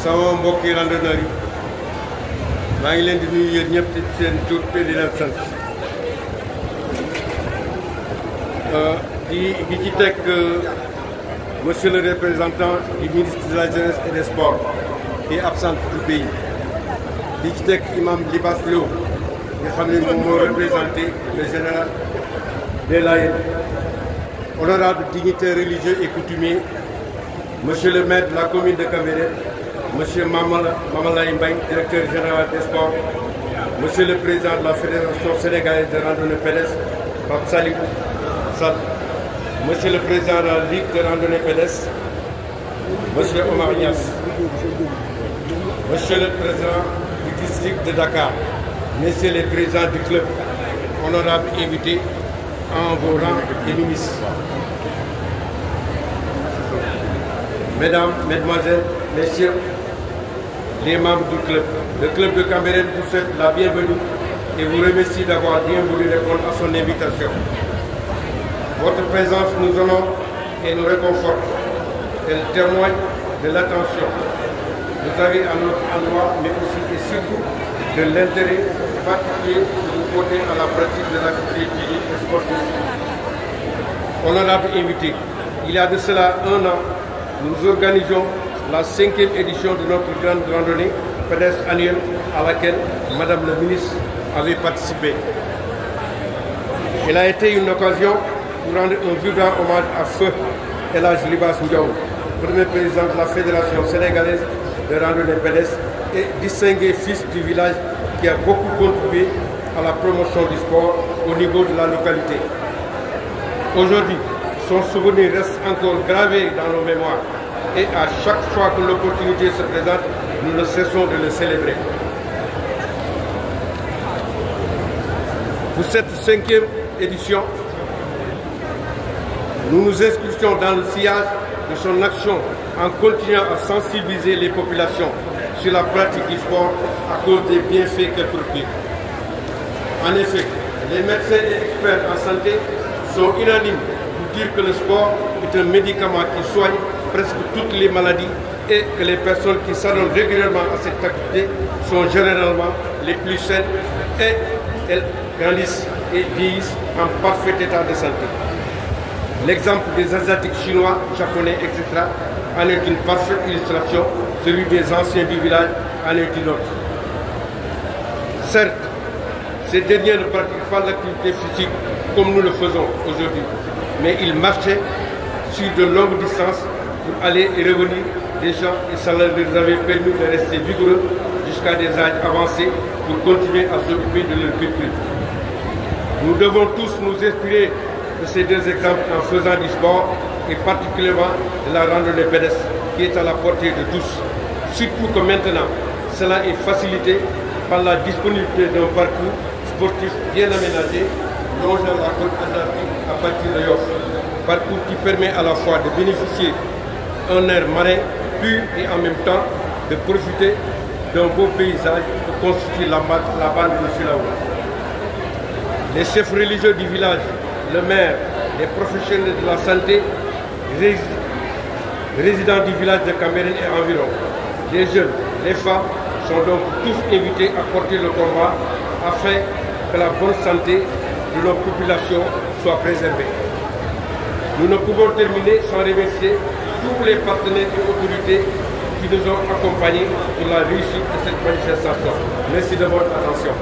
sama mbokki randonneur yi maa ngi leen di nuyu yéen ñëpp ci seen tur te di leen sant di ci teg monsieur le représentant du ministre de la jeunesse et des sports qui est absent du pays di ci teg imam Libas Lo nga xam ne moom moo représenté le général des Layènes, honorables dignitaires religieux et coutumiers, monsieur le maire de la commune de Cambérène, monsieur Mamalay Mbaye, directeur général des sports, monsieur le président de la Fédération sénégalaise de randonnée pédestre, Pape Salif Sall, monsieur le président de la Ligue de randonnée pédestre, monsieur Omar Niass, monsieur le président du district de Dakar, messieurs les présidents du club, honorables invités en vos rangs et ministres. Mesdames, Mesdemoiselles, Messieurs, les membres du club, le club de Cambérène vous souhaite la bienvenue et vous remercie d'avoir bien voulu répondre à son invitation. Votre présence nous honore et nous réconforte. Elle témoigne de l'attention que vous avez à notre endroit, mais aussi et surtout de l'intérêt particulier que vous portez à la pratique de l'activité physique et sportive. Honorable invité, il y a de cela un an, nous organisons la 5e édition de notre grande randonnée pédestre annuelle à laquelle Madame la ministre avait participé. Elle a été une occasion pour rendre un vibrant hommage à Feu El Hadj Libas Ndiaw, premier président de la Fédération sénégalaise de randonnée pédestre et distingué fils du village qui a beaucoup contribué à la promotion du sport au niveau de la localité. Aujourd'hui, son souvenir reste encore gravé dans nos mémoires et à chaque fois que l'opportunité se présente, nous ne cessons de le célébrer. Pour cette 5e édition, nous nous inscrivons dans le sillage de son action en continuant à sensibiliser les populations sur la pratique du sport à cause des bienfaits qu'elle procure. En effet, les médecins et experts en santé sont unanimes pour dire que le sport est un médicament qui soigne presque toutes les maladies et que les personnes qui s'adonnent régulièrement à cette activité sont généralement les plus saines et elles grandissent et vieillissent en parfait état de santé. L'exemple des Asiatiques chinois, japonais, etc. en est une parfaite illustration, celui des anciens du village en est une autre. Certes, ces derniers ne pratiquent pas l'activité physique comme nous le faisons aujourd'hui, mais ils marchaient sur de longues distances pour aller et revenir des gens et ça leur avait permis de rester vigoureux jusqu'à des âges avancés pour continuer à s'occuper de leur culture. Nous devons tous nous inspirer de ces deux exemples en faisant du sport et particulièrement de la randonnée pédestre qui est à la portée de tous. Surtout que maintenant, cela est facilité par la disponibilité d'un parcours sportif bien aménagé longeant la côte atlantique à partir de Yoff. Parcours qui permet à la fois de bénéficier d'un air marin pur et en même temps de profiter d'un beau paysage que constitue la bande de Filaou. Les chefs religieux du village, le maire, les professionnels de la santé, résidents du village de Cambérène et environ, les jeunes, les femmes sont donc tous invités à porter le combat afin que la bonne santé de nos populations soit préservée. Nous ne pouvons terminer sans remercier tous les partenaires et autorités qui nous ont accompagnés pour la réussite de cette manifestation. Merci de votre attention.